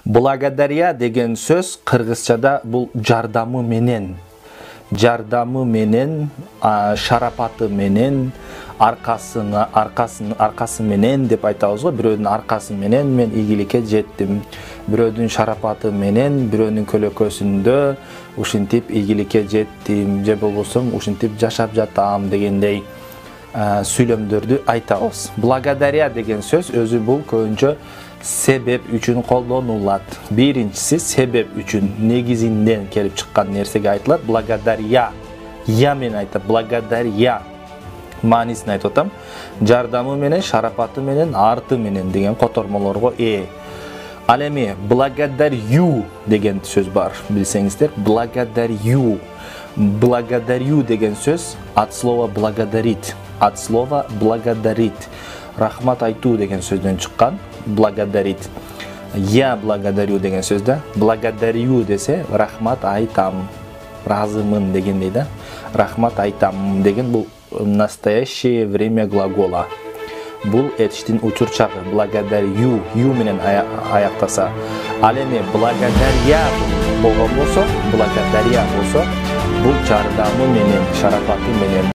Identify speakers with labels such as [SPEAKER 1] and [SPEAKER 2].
[SPEAKER 1] Благодаря деген сөз кыргызчада бул жардамы менен, шарапаты менен, аркасы менен деп айтабыз го. Бирөөнүн аркасы менен мен ийгиликке жеттим. Бирөөнүн шарапаты менен, бирөөнүн көлөкөсүндө ушинтип ийгиликке жеттим, же болбосо ушинтип жашап жатам дегендей сүйлөмдөрдү айтабыз. Благодаря деген сөз өзү бул көбүнчө себеп үчүн колдонулат. Биринчиси себеп үчүн, негизинден келип чыккан нерсеге айтылат. Благодаря. Я мен айтып, благодаря. Маанисин айтып атам. Жардамы менен, шарапаты менен, арты менен деген котормолорго ээ. Ал эми благодарю деген сөз бар, билсеңиздер. Благодарю. Благодарю деген сөз от слова благодарить. От слова благодарить. Рахмат айтуу деген сөздөн чыккан. Благодарить. Я благодарю деген сөздө благодарю десе рахмат айтам, разымын дегендей да. Рахмат айтам деген бул настоящее время глагола. Бул этиштин учур чагы. Благодарю ю менен аяктаса. Ал эми благодаря болгон болсо, благодаря болсо, бул жардамы менен, шарапаты менен